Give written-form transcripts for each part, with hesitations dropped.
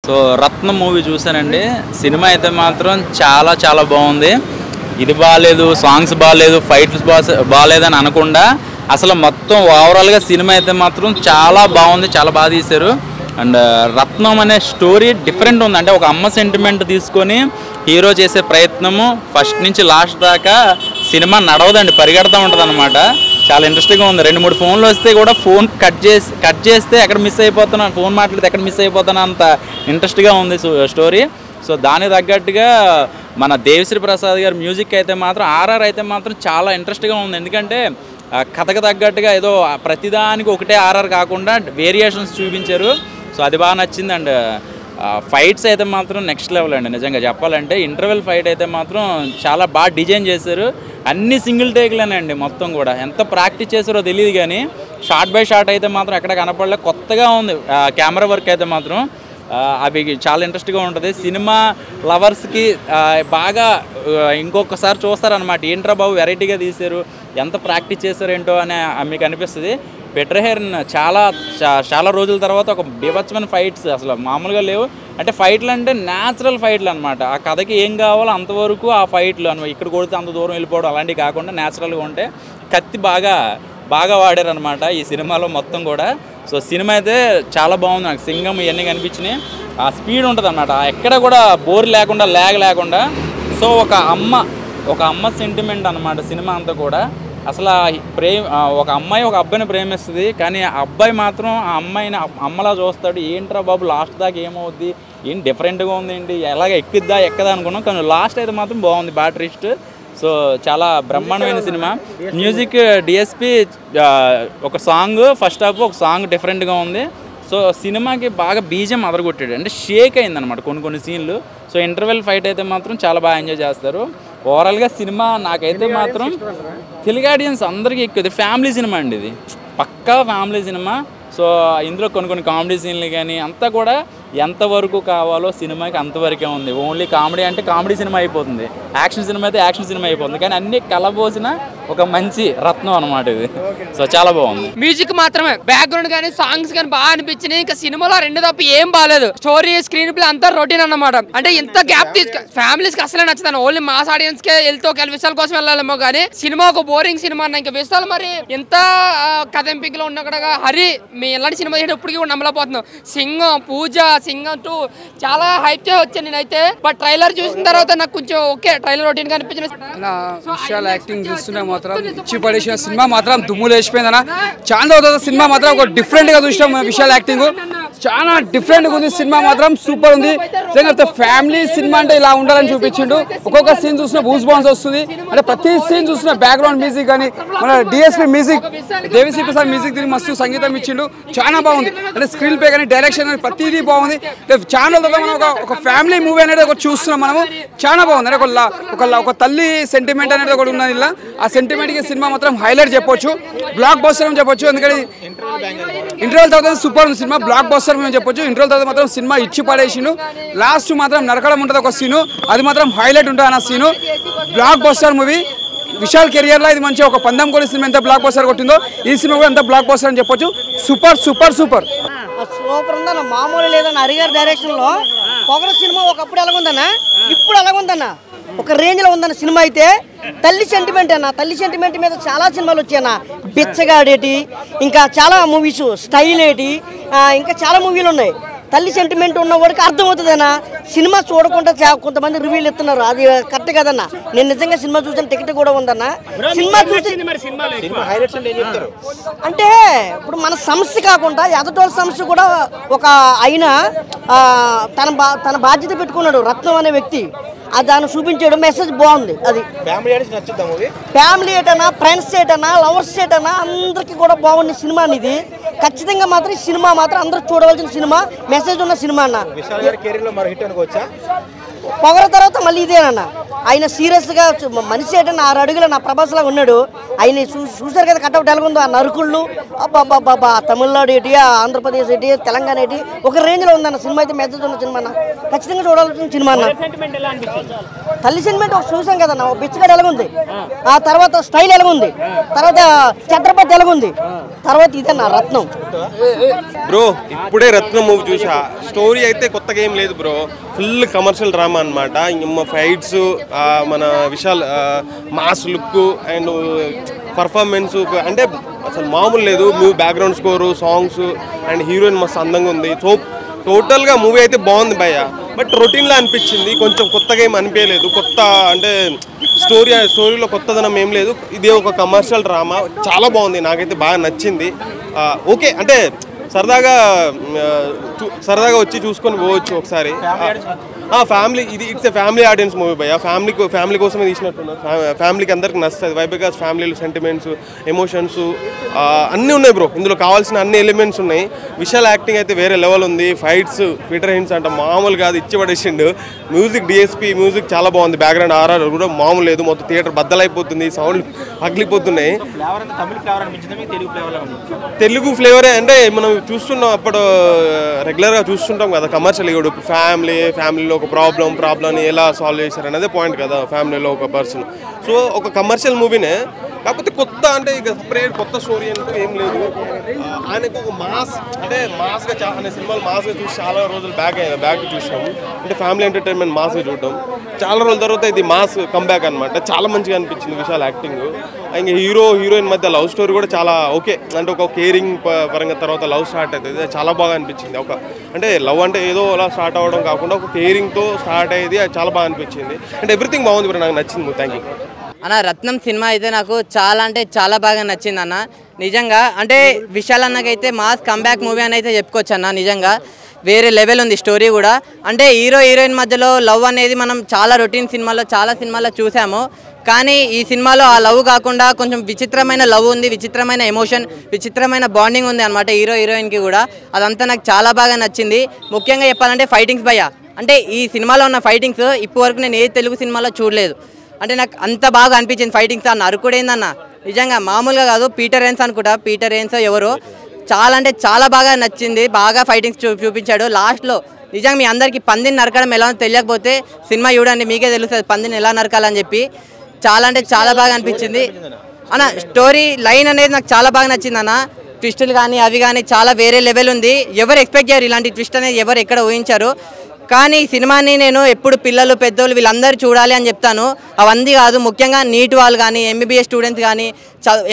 So రత్నం movie చూసానండి. Cinema అయితే మాత్రం చాలా చాలా బాగుంది. ఇది బాగాలేదు, సాంగ్స్ బాగాలేదు, ఫైట్స్ బాగాలేదని అనకుండా అసలు మొత్తం ఓవరాల్గా సినిమా అయితే మాత్రం చాలా బాగుంది, చాలా బాగా తీశారు. అండ్ రత్నం అనే స్టోరీ డిఫరెంట్ ఉంది. అంటే ఒక అమ్మ సెంటిమెంట్ తీసుకొని హీరో చేసే ప్రయత్నము ఫస్ట్ నుంచి లాస్ట్ దాకా సినిమా నడవదండి, పరిగెడతా ఉంటుంది అనమాట. చాలా ఇంట్రెస్టింగ్గా ఉంది. 2-3 ఫోన్లు వస్తే కూడా ఫోన్ కట్ చేస్తే ఎక్కడ మిస్ అయిపోతున్నా, ఫోన్ మాట్లాడితే ఎక్కడ మిస్ అయిపోతున్నా అంత ఇంట్రెస్ట్గా ఉంది స్టోరీ. సో దానికి తగ్గట్టుగా మన దేవిశ్రీ ప్రసాద్ గారి మ్యూజిక్ అయితే మాత్రం ఆర్ఆర్ అయితే మాత్రం చాలా ఇంట్రెస్ట్గా ఉంది. ఎందుకంటే కథకు తగ్గట్టుగా ఏదో ప్రతిదానికి ఒకటే ఆర్ఆర్ కాకుండా వేరియేషన్స్ చూపించారు. సో అది బాగా నచ్చింది. అండ్ ఫైట్స్ అయితే మాత్రం నెక్స్ట్ లెవెల్ అండి. నిజంగా చెప్పాలంటే ఇంటర్వెల్ ఫైట్ అయితే మాత్రం చాలా బాగా డిజైన్ చేశారు. అన్ని సింగిల్ టేక్లేనండి మొత్తం కూడా. ఎంత ప్రాక్టీస్ చేశారో తెలియదు కానీ షార్ట్ బై షార్ట్ అయితే మాత్రం ఎక్కడ కనపడలే, కొత్తగా ఉంది. కెమెరా వర్క్ అయితే మాత్రం అవి చాలా ఇంట్రెస్ట్గా ఉంటుంది. సినిమా లవర్స్కి బాగా ఇంకొకసారి చూస్తారనమాట. ఏంట్రా బాబు వెరైటీగా తీశారు, ఎంత ప్రాక్టీస్ చేశారేంటో అని మీకు అనిపిస్తుంది. పీటర్ హెర్న్ చాలా రోజుల తర్వాత ఒక బీభత్సమైన ఫైట్స్ అసలు మామూలుగా లేవు. అంటే ఫైట్లు అంటే న్యాచురల్ ఫైట్లు అనమాట. ఆ కథకి ఏం కావాలో అంతవరకు ఆ ఫైట్లు అనమాట. ఇక్కడ కొడితే అంత దూరం వెళ్ళిపోవడం అలాంటివి కాకుండా న్యాచురల్గా ఉంటే కత్తి బాగా వాడారు అనమాట ఈ సినిమాలో మొత్తం కూడా. సో సినిమా అయితే చాలా బాగుంది. నాకు సింగం ఇవన్నీ కనిపించినాయి. ఆ స్పీడ్ ఉంటుంది అన్నమాట, ఎక్కడ కూడా బోర్ లేకుండా ల్యాగ్ లేకుండా. సో ఒక అమ్మ సెంటిమెంట్ అనమాట సినిమా అంతా కూడా. అసలు ఒక అమ్మాయి ఒక అబ్బాయిని ప్రేమిస్తుంది, కానీ ఆ అబ్బాయి మాత్రం ఆ అమ్మాయిని అమ్మలా చూస్తాడు. ఏంట్రా బాబు లాస్ట్ దాకా ఏమవుద్ది, ఏం డిఫరెంట్గా ఉంది ఏంటి, ఎలాగ ఎక్కదా అనుకున్నాం. కానీ లాస్ట్ అయితే మాత్రం బాగుంది, బాగా ట్విస్ట్. సో చాలా బ్రహ్మాండమైన సినిమా. మ్యూజిక్ డిఎస్పి ఒక సాంగ్ ఫస్ట్ హాఫ్ ఒక సాంగ్ డిఫరెంట్గా ఉంది. సో సినిమాకి బాగా బీజం అదరగొట్టాడు, అంటే షేక్ అయిందనమాట కొన్ని సీన్లు. సో ఇంటర్వెల్ ఫైట్ అయితే మాత్రం చాలా బాగా ఎంజాయ్ చేస్తారు. ఓవరాల్గా సినిమా నాకైతే మాత్రం తెలుగు ఆడియన్స్ అందరికీ ఎక్కువ ఫ్యామిలీ సినిమా అండి. ఇది పక్కా ఫ్యామిలీ సినిమా. సో ఇందులో కొన్ని కామెడీ సీన్లు కానీ అంతా కూడా ఎంతవరకు కావాలో సినిమాకి అంతవరకే ఉంది. ఓన్లీ కామెడీ అంటే కామెడీ సినిమా అయిపోతుంది, యాక్షన్ సినిమా అయితే యాక్షన్ సినిమా అయిపోతుంది. కానీ అన్ని కలబోసిన ఒక మంచి రత్నం అనమాట ఇది. సో చాలా బాగుంది. మ్యూజిక్ మాత్రమే, బ్యాక్గ్రౌండ్ కానీ సాంగ్స్ కానీ బాగా అనిపించినాయి. ఇంకా సినిమాలో రెండు తప్ప ఏం బాగాలేదు. స్టోరీ స్క్రీన్ ప్లే అంతా రొటీన్ అన్నమాట. అంటే ఇంత గ్యాప్ ఫ్యామిలీస్ కి అసలే నచ్చుతాను. ఓన్లీ మాస్ ఆడియన్స్ కే వెళ్తూ విషయాల కోసం వెళ్ళాలేమో కానీ సినిమా ఒక బోరింగ్ సినిమా అన్న. ఇంకా విషయాలు మరి ఎంత కథంపికలో ఉన్న కూడా హరి మీ ఇలాంటి సినిమా ఇప్పటికీ కూడా నమ్మలేకపోతున్నాం. సింగం, పూజ, సింగం 2 చాలా హైప్ చేసి వచ్చాను నేనైతే. బట్ ట్రైలర్ చూసిన తర్వాత నాకు కొంచెం ఓకే, ట్రైలర్ రొటీన్ కనిపించిన విషయాల యాక్టింగ్ చూస్తుంటే మాత్రం ఇచ్చి పడేసిన సినిమా మాత్రం దుమ్ములు వేసిపోయిందన్న. చాలా రోజుల సినిమా మాత్రం ఒక డిఫరెంట్ గా చూసినాం. విషయాల యాక్టింగ్ చాలా డిఫరెంట్ గా ఉంది. సినిమా మాత్రం సూపర్ ఉంది. ఫ్యామిలీ సినిమా అంటే ఇలా ఉండాలని చూపించిండు. ఒక్కొక్క సీన్ చూసిన బూస్ బాన్స్ వస్తుంది. అంటే ప్రతి సీన్ చూసిన బ్యాక్గ్రౌండ్ మ్యూజిక్ కానీ మన DSP music, Devi Sri Prasad music దీనికి మస్తు సంగీతం ఇచ్చిండు, చాలా బాగుంది. అంటే స్క్రీన్ ప్లే కానీ డైరెక్షన్ కానీ ప్రతిదీ బాగుంది. చాలా మనం ఒక ఫ్యామిలీ మూవీ అనేది ఒకటి చూస్తున్నాం మనము, చాలా బాగుంది. అంటే ఒక తల్లి సెంటిమెంట్ అనేది ఒకటి ఉన్నది ఇలా. ఆ సెంటిమెంట్ కి సినిమా మాత్రం హైలైట్ చెప్పొచ్చు, బ్లాక్ బస్టర్ అని చెప్పొచ్చు. ఎందుకంటే ఇంటర్వెల్ తర్వాత సూపర్ ఉంది సినిమా, బ్లాక్ బస్టర్ మేము చెప్పొచ్చు. ఇంటర్వెల్ తర్వాత మాత్రం సినిమా ఇచ్చి పడేసిండు. లాస్ట్ మాత్రం నరకడం ఉంటుంది ఒక సీను, అది మాత్రం హైలైట్ ఉంటుంది అన్న scene. Blockbuster movie. Vishal career లో ఇది మంచి ఒక 19 కోట్ల సినిమా ఎంత బ్లాక్ బస్టర్ కొట్టిందో ఈ సినిమా కూడా ఎంత బ్లాక్ బస్టర్ అని చెప్పొచ్చు. సూపర్ సూపర్ సూపర్ సూపర్ ఉందన్న, మామూలు లేదన్న. హరిగారి డైరెక్షన్ లో పొగర సినిమా ఒకప్పుడు ఎలాగుందన్న, ఇప్పుడు ఎలాగుందన్న, ఒక రేంజ్ లో ఉందన్న సినిమా. అయితే తల్లి సెంటిమెంట్ అన్న, తల్లి సెంటిమెంట్ మీద చాలా సినిమాలు వచ్చాయన్న. బిచ్చగాడేటి, ఇంకా చాలా మూవీస్, స్టైల్ ఏటి, ఇంకా చాలా మూవీలు ఉన్నాయి. తల్లి సెంటిమెంట్ ఉన్న వాడికి అర్థమవుతుందన్న. సినిమా చూడకుండా కొంతమంది రివ్యూలు ఇస్తున్నారు, అది కరెక్ట్ కదన్న. నేను నిజంగా సినిమా చూసిన టికెట్ కూడా ఉందన్న. సినిమా చూసి అంటే ఇప్పుడు మన సమస్య కాకుండా ఎదటోళ్ళ సమస్య కూడా ఒక ఆయన తన బాధ్యత పెట్టుకున్నాడు రత్నం అనే వ్యక్తి. దాన్ని చూపించాడు, మెసేజ్ బాగుంది. అది ఫ్యామిలీ ఏటన్నా, ఫ్రెండ్స్ ఏటన్నా, లవర్స్ ఏటన్నా అందరికి కూడా బాగుంది సినిమా. ఇది ఖచ్చితంగా మాత్రం ఈ సినిమా మాత్రం అందరూ చూడవలసిన సినిమా, మెసేజ్ ఉన్న సినిమా అన్న. పొగర తర్వాత మళ్ళీ ఇదేనన్న. ఆయన సీరియస్గా మనిషి ఏంటంటే 6 అడుగుల నా ప్రభాస్లా ఉన్నాడు. ఆయన చూసారు కదా కట్అవుట్ ఎలాగుందో, ఆ నరుకుళ్ళు అబ్బాబ్బాబ్బా, తమిళనాడు ఏంటి, ఆంధ్రప్రదేశ్ ఏంటి, తెలంగాణ ఏంటి, ఒక రేంజ్లో ఉందన్న సినిమా అయితే. మెద్దతు ఉన్న సినిమా అన్న, ఖచ్చితంగా చూడాల్సిన సినిమా అన్న. తల్లి సెంటిమెంట్ ఒక చూసాం కదన్న, ఒక బిచ్చగాడు ఎలాగుంది, ఆ తర్వాత స్టైల్ ఎలాగుంది, తర్వాత ఛత్రపతి ఎలాగుంది, తర్వాత ఇదన్న రత్నం. బ్రో ఇప్పుడే రత్నం మూవీ చూసా. స్టోరీ అయితే కొత్తగా ఏం లేదు బ్రో, ఫుల్ కమర్షియల్ డ్రామా అనమాట. ఫైట్స్, మన Vishal mass look and performance అంటే అసలు మామూలు లేదు. Background score, songs and heroine మస్తు అందంగా ఉంది. సో టోటల్గా మూవీ అయితే బాగుంది భయ్య. బట్ రొటీన్లా అనిపించింది, కొంచెం కొత్తగా ఏం అనిపించలేదు. కొత్త అంటే స్టోరీలో కొత్తదనం ఏం లేదు. ఇది ఒక కమర్షియల్ డ్రామా, చాలా బాగుంది, నాకైతే బాగా నచ్చింది. ఓకే అంటే సరదాగా వచ్చి చూసుకొని పోవచ్చు ఒకసారి. ఫ్యామిలీ, ఇది it's a family audience movie భయ్య. ఫ్యామిలీ కోసమే తీసినట్టున్నారు. ఫ్యామిలీకి అందరికి నచ్చుతుంది. వై బికాస్ ఫ్యామిలీలో సెంటిమెంట్స్, ఎమోషన్స్ అన్నీ ఉన్నాయి బ్రో. ఇందులో కావాల్సిన అన్ని ఎలిమెంట్స్ ఉన్నాయి. విశాల్ యాక్టింగ్ అయితే వేరే లెవెల్ ఉంది. ఫైట్స్, పీటర్ హిన్స్ అంట మామూలు కాదు, ఇచ్చి పడేసిండు. మ్యూజిక్, డిఎస్పీ మ్యూజిక్ చాలా బాగుంది. బ్యాక్గ్రౌండ్ ఆర్ఆర్ కూడా మామూలు లేదు. మొత్తం థియేటర్ బద్దలైపోతుంది, సౌండ్ పగిలిపోతున్నాయి. తెలుగు ఫ్లేవరే అంటే మనం చూస్తున్నాం, అప్పుడు రెగ్యులర్గా చూస్తుంటాం కదా కమర్షియల్. ఇప్పుడు ఫ్యామిలీలో ఒక ప్రాబ్లమ్ని ఎలా సాల్వ్ చేశారు అనేది పాయింట్ కదా, ఫ్యామిలీలో ఒక పర్సన్. సో ఒక కమర్షియల్ మూవీనే, కాకపోతే కొత్త అంటే ఇక సపరేట్ కొత్త స్టోరీ అంటూ ఏం లేదు. ఆయనకు ఒక మాస్ అంటే మాస్గా అనే సినిమాలు మాస్గా చూసి చాలా రోజులు బ్యాక్ చూసాము. అంటే ఫ్యామిలీ ఎంటర్టైన్మెంట్ మాస్గా చూడడం చాలా రోజుల తర్వాత ఇది మాస్ కంబ్యాక్ అనమాట. చాలా మంచిగా అనిపించింది విశాల్ యాక్టింగ్. ఇంకా హీరోయిన్ మధ్య లవ్ స్టోరీ కూడా చాలా ఓకే. అంటే ఒక కేరింగ్ పరంగా తర్వాత లవ్ స్టార్ట్ అవుతుంది, చాలా బాగా అనిపించింది. అంటే లవ్ అంటే ఏదో అలా స్టార్ట్ అవ్వడం కాకుండా ఒక కేరింగ్తో స్టార్ట్ అయ్యేది, అది చాలా బాగా అనిపించింది. అంటే ఎవ్రీథింగ్ బాగుంది బ్రో, నాకు నచ్చింది. థ్యాంక్ యూ అన్న. రత్నం సినిమా అయితే నాకు చాలా అంటే చాలా బాగా నచ్చింది అన్న. నిజంగా అంటే విశాల్ అన్నకైతే మాస్ కంబ్యాక్ మూవీ అని అయితే చెప్పుకోవచ్చు అన్న. నిజంగా వేరే లెవెల్ ఉంది స్టోరీ కూడా. అంటే హీరోయిన్ మధ్యలో లవ్ అనేది మనం చాలా రొటీన్ చాలా సినిమాల్లో చూసాము. కానీ ఈ సినిమాలో ఆ లవ్ కాకుండా కొంచెం విచిత్రమైన లవ్ ఉంది, విచిత్రమైన ఎమోషన్, విచిత్రమైన బాండింగ్ ఉంది అనమాట హీరోయిన్కి కూడా. అదంతా నాకు చాలా బాగా నచ్చింది. ముఖ్యంగా చెప్పాలంటే ఫైటింగ్స్ భయ్య. అంటే ఈ సినిమాలో ఉన్న ఫైటింగ్స్ ఇప్పటివరకు నేను ఏ తెలుగు సినిమాలో చూడలేదు. అంటే నాకు అంత బాగా అనిపించింది ఫైటింగ్స్. అన్న అరుకుడేందన్న, నిజంగా మామూలుగా కాదు. పీటర్ హెన్స్ అనుకుంటా, పీటర్ హెన్స్ ఎవరో, చాలా అంటే చాలా బాగా నచ్చింది. బాగా ఫైటింగ్స్ చూపించాడు లాస్ట్లో. నిజంగా మీ అందరికీ పందిని నరకడం ఎలా తెలియకపోతే సినిమా చూడండి, మీకే తెలుస్తుంది పందిని ఎలా నరకాలని చెప్పి. చాలా అంటే చాలా బాగా అనిపించింది అన్న. స్టోరీ లైన్ అనేది నాకు చాలా బాగా నచ్చింది అన్న. ట్విస్టులు కానీ అవి కానీ చాలా వేరే లెవెల్ ఉంది. ఎవరు ఎక్స్పెక్ట్ చేయరు ఇలాంటి ట్విస్ట్ అనేది, ఎవరు ఎక్కడ ఊహించారు. కానీ ఈ సినిమాని నేను ఎప్పుడు పిల్లలు పెద్దోళ్ళు వీళ్ళందరూ చూడాలి అని చెప్తాను. అవన్నీ కాదు, ముఖ్యంగా నీట్ వాళ్ళు కానీ, ఎంబీబీఎస్ స్టూడెంట్స్ కానీ,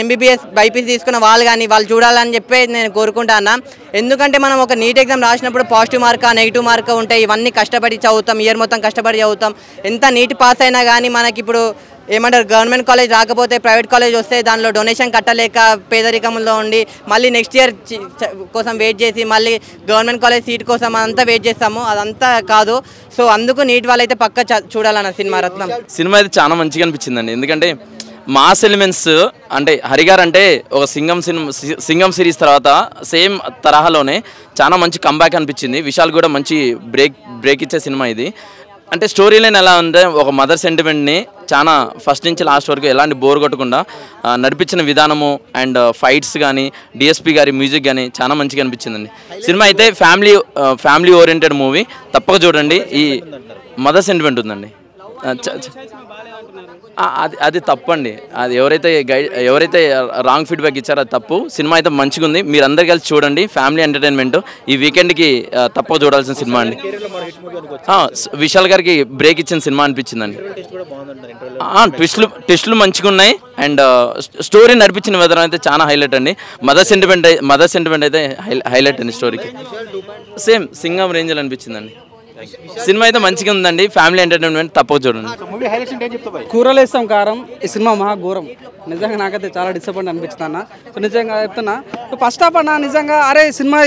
ఎంబీబీఎస్ బైపీసీ తీసుకున్న వాళ్ళు కానీ వాళ్ళు చూడాలని చెప్పి నేను కోరుకుంటాను. ఎందుకంటే మనం ఒక నీట్ ఎగ్జామ్ రాసినప్పుడు పాజిటివ్ మార్కా నెగిటివ్ మార్కా ఉంటాయి. ఇవన్నీ కష్టపడి చదువుతాం, ఇయర్ మొత్తం కష్టపడి చదువుతాం. ఎంత నీట్ పాస్ అయినా కానీ మనకి ఇప్పుడు ఏమంటారు, గవర్నమెంట్ కాలేజ్ రాకపోతే ప్రైవేట్ కాలేజ్ వస్తే దానిలో డొనేషన్ కట్టలేక పేదరికంలో ఉండి మళ్ళీ నెక్స్ట్ ఇయర్ కోసం వెయిట్ చేసి మళ్ళీ గవర్నమెంట్ కాలేజ్ సీట్ కోసం అంతా వెయిట్ చేస్తాము. అదంతా కాదు. సో అందుకు నీట్ వాళ్ళైతే పక్క చూడాలన్న సినిమా రత్నం. సినిమా అయితే చాలా మంచిగా అనిపించిందండి. ఎందుకంటే మాస్ ఎలిమెంట్స్ అంటే హరిగారు అంటే ఒక సింగం సిరీస్ తర్వాత సేమ్ తరహాలోనే చాలా మంచి కంబ్యాక్ అనిపించింది. విశాల్ కూడా మంచి బ్రేక్ ఇచ్చే సినిమా ఇది. అంటే స్టోరీ లైన్ ఎలా ఉంటే ఒక మదర్ సెంటిమెంట్ని చాలా ఫస్ట్ నుంచి లాస్ట్ వరకు ఎలాంటి బోర్ కొట్టకుండా నడిపించిన విధానము అండ్ ఫైట్స్ కానీ డిఎస్పీ గారి మ్యూజిక్ కానీ చాలా మంచిగా అనిపించిందండి. సినిమా అయితే ఫ్యామిలీ ఓరియంటెడ్ మూవీ, తప్పక చూడండి. ఈ మదర్ సెంటిమెంట్ ఉందండి. అది తప్పండి. అది ఎవరైతే రాంగ్ ఫీడ్బ్యాక్ ఇచ్చారో అది తప్పు. సినిమా అయితే మంచిగా ఉంది, మీరు అందరు కలిసి చూడండి. ఫ్యామిలీ ఎంటర్టైన్మెంట్ ఈ వీకెండ్కి తప్పక చూడాల్సిన సినిమా అండి. విశాల్ గారికి బ్రేక్ ఇచ్చిన సినిమా అనిపించిందండి. ట్విస్టులు మంచిగా ఉన్నాయి అండ్ స్టోరీ నడిపించిన విధానం అయితే చాలా హైలైట్ అండి. మదర్ సెంటిమెంట్ అయితే హైలైట్ అండి స్టోరీకి. సేమ్ సింగం రేంజ్లో అనిపించిందండి. సినిమా అయితే మంచిగా ఉందండి. ఫ్యామిలీ ఎంటర్టైన్మెంట్ తప్పక చూడండి. కూరలు వేస్తాం కారం. ఈ సినిమా మహా ఘోరం. నిజంగా నాకైతే చాలా డిసప్పాయింట్ అనిపించింది అన్న. నిజంగా చెప్తున్నా, ఫస్ట్ హాఫ్ అన్న నిజంగా అరే సినిమా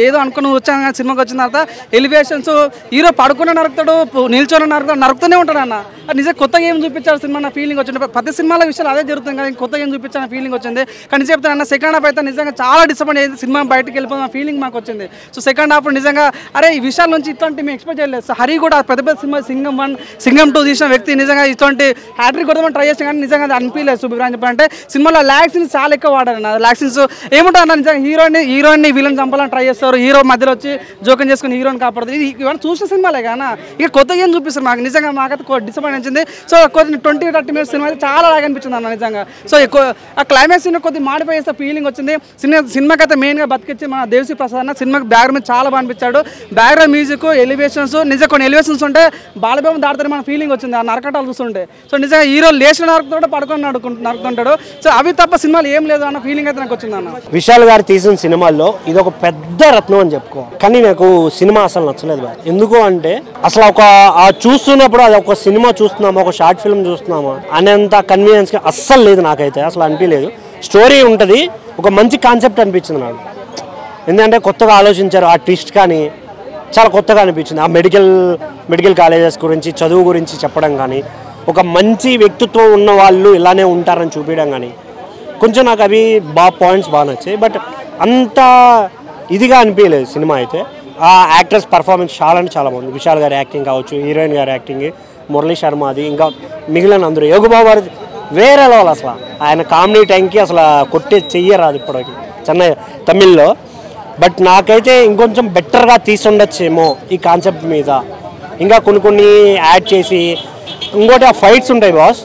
ఏదో అనుకుని వచ్చాను. సినిమాకి వచ్చిన తర్వాత ఎలివేషన్స్, హీరో పడుకునే నరుకుతాడు, నిల్చొని నరుకుతూనే ఉంటాడు అన్న. నిజంగా కొత్తగా ఏం చూపించారు సినిమా నా ఫీలింగ్ వచ్చింది. ప్రతి సినిమాలో విషయాలు అదే జరుగుతుంది కానీ కొత్తగా ఏం చూపించాను ఫీలింగ్ వచ్చింది. కానీ చెప్తాను సెకండ్ హాఫ్ అయితే నిజంగా చాలా డిసప్పాయింట్ అయ్యింది. సినిమా బయటకు వెళ్ళిపోయిన ఫీలింగ్ మాకు వచ్చింది. సో సెకండ్ హాఫ్ నిజంగా అరే ఈ విషయాల నుంచి ఇట్లాంటి మేము ఎక్స్పెక్ట్ చేయలేదు. సో హరి కూడా పెద్ద పెద్ద సినిమా సింగం 1 సింగం 2 తీసిన వ్యక్తి నిజంగా ఇటువంటి హ్యాట్రిక్ కొడదామని ట్రై చేసాం కానీ నిజంగా అది అనిపించలేదు. సుబ్రహ్మణ్యం చెప్పాలంటే సినిమాలో ల్యాక్ సీన్స్ చాలా ఎక్కువ వాడారు. ల్యాక్ సీన్స్ ఏముంటారు అన్న నిజంగా హీరోయిన్ విలన్ చంపాలని ట్రై చేస్తారు. హీరో మధ్యలో వచ్చి జోకం చేసుకుని హీరోని కాపాడుతుంది. ఇవన్నీ చూసిన సినిమాలే కానీ ఇక కొత్తగా ఏం చూపిస్తారు మాకు నిజంగా మాకైతే డిసప్పాయింట్ వచ్చింది. సో కొద్ది 20-30 మినిట్స్ సినిమా అయితే చాలా లాగా అనిపించింది అన్న నిజంగా. సో ఆ క్లైమాక్స్ కొద్దిగా మాడిపోయి చేస్తే ఫీలింగ్ వచ్చింది. సినిమాకి అయితే మెయిన్గా బతికిచ్చి మన దేవిశ్రీ ప్రసాద్ అన్న సినిమాకి బ్యాక్గ్రౌండ్ చాలా బాగా అనిపించాడు. బ్యాక్గ్రౌండ్ మ్యూజిక్ ఎలివేషన్స్ నిజంగా కొన్ని ఎలివేషన్స్ ఉంటే బాలబేమ దాడుతారు మన ఫీలింగ్ వచ్చింది ఆ నరకటాలు చూస్తుంటే. సో నిజంగా హీరో లేచిన నరకుతో పడుకొని నరుకుంటాడు. సో అవి తప్ప సినిమాలు ఏం లేదు అన్న ఫీలింగ్ అయితే నాకు వచ్చింది అన్న. విశాల్ గారు తీసిన సినిమాల్లో ఇది ఒక పెద్ద రత్నం అని చెప్పుకో. కానీ నాకు సినిమా అసలు నచ్చలేదు బాగా. ఎందుకు అంటే అసలు చూస్తున్నప్పుడు అది ఒక సినిమా చూస్తున్నామా ఒక షార్ట్ ఫిల్మ్ చూస్తున్నామా అనేంత కన్వీనియన్స్ అస్సలు లేదు. నాకైతే అసలు అనిపించలేదు. స్టోరీ ఉంటుంది, ఒక మంచి కాన్సెప్ట్ అనిపించింది నాకు. ఎందుకంటే కొత్తగా ఆలోచించారు. ఆ ట్విస్ట్ కానీ చాలా కొత్తగా అనిపించింది. ఆ మెడికల్ కాలేజెస్ గురించి చదువు గురించి చెప్పడం కానీ ఒక మంచి వ్యక్తిత్వం ఉన్న వాళ్ళు ఇలానే ఉంటారని చూపించడం కానీ కొంచెం నాకు అవి పాయింట్స్ బాగా నచ్చాయి. బట్ అంత ఇదిగా అనిపించలేదు సినిమా అయితే. ఆ యాక్టర్స్ పర్ఫార్మెన్స్ చాలా అంటే చాలా బాగుంది. విశాల్ గారి యాక్టింగ్ కావచ్చు, హీరోయిన్ గారి యాక్టింగ్, మురళీ శర్మ అది, ఇంకా మిగిలిన అందరూ. యోగబాబు గారు వేరే లెవెల్ అసలు. ఆయన కామెడీ టైంకి అసలు కొట్టే చెయ్యరాదు ఇప్పటికి తమిళ్లో. బట్ నాకైతే ఇంకొంచెం బెటర్గా తీసుండొచ్చేమో ఈ కాన్సెప్ట్ మీద. ఇంకా కొన్ని యాడ్ చేసి ఇంకోటి ఆ ఫైట్స్ ఉంటాయి బాస్,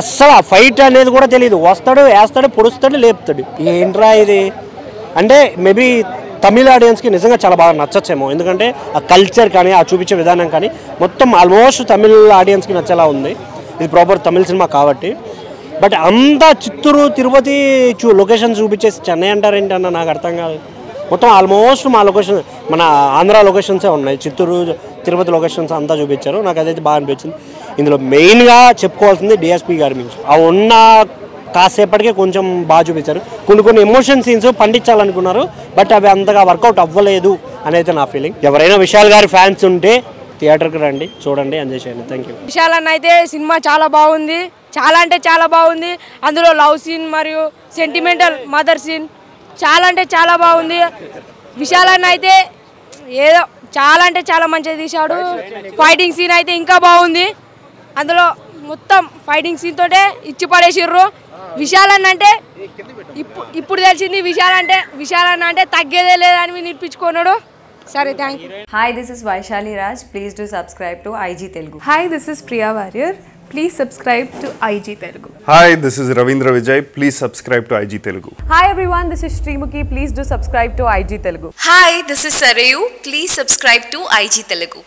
అస్సలు ఆ ఫైట్ అనేది కూడా తెలియదు. వస్తాడు, వేస్తాడు, పొడుస్తాడు, లేపుతాడు. ఏంట్రా ఇది అంటే మేబీ తమిళ ఆడియన్స్కి నిజంగా చాలా బాగా నచ్చచ్చేమో. ఎందుకంటే ఆ కల్చర్ కానీ ఆ చూపించే విధానం కానీ మొత్తం ఆల్మోస్ట్ తమిళ ఆడియన్స్కి నచ్చేలా ఉంది. ఇది ప్రాపర్ తమిళ సినిమా కాబట్టి. బట్ అంతా చిత్తూరు తిరుపతి లొకేషన్ చూపించేసి చెన్నై అంటారేంటన్న నాకు అర్థం కాదు. మొత్తం ఆల్మోస్ట్ మా లొకేషన్ మన ఆంధ్ర లొకేషన్సే ఉన్నాయి. చిత్తూరు తిరుపతి లొకేషన్స్ అంతా చూపించారు. నాకు అదైతే బాగా అనిపించింది. ఇందులో మెయిన్గా చెప్పుకోవాల్సింది డిఎస్పీ గారి నుంచి. ఆ ఉన్న కాసేపటికే కొంచెం బాగా చూపించారు. కొన్ని ఎమోషన్ సీన్స్ పండించాలనుకున్నారు, బట్ అవి అంతగా వర్కౌట్ అవ్వలేదు అనేది నా ఫీలింగ్. ఎవరైనా విశాల్ గారి ఫ్యాన్స్ ఉంటే థియేటర్కి రండి, చూడండి, ఎంజాయ్ చేయండి. Thank you. విశాల్ అన్న అయితే సినిమా చాలా బాగుంది, చాలా అంటే చాలా బాగుంది. అందులో లవ్ సీన్ మరియు సెంటిమెంటల్ మదర్ సీన్ చాలా అంటే చాలా బాగుంది. విశాల్ అన్న అయితే ఏదో చాలా అంటే చాలా మంచిగా తీశాడు. ఫైటింగ్ సీన్ అయితే ఇంకా బాగుంది. అందులో మొత్తం ఫైటింగ్ సీన్ తోటే ఇచ్చి పడేసిర్రు. విశాల్ అన్న అంటే ఇప్పుడు తెలిసింది విశాల్ అన్న అంటే తగ్గేదే లేదని నిరూపించుకున్నాడు. సరే, thank you. Hi, this is Vaishali Raj. Please do subscribe to IG Telugu. Hi, this is Priya Warrior. Please subscribe to IG Telugu. Hi, this is Ravindra Vijay. Please subscribe to IG Telugu. Hi everyone, this is Srimuki. Please do subscribe to IG Telugu. Hi, this is Sarayu. Please subscribe to IG Telugu.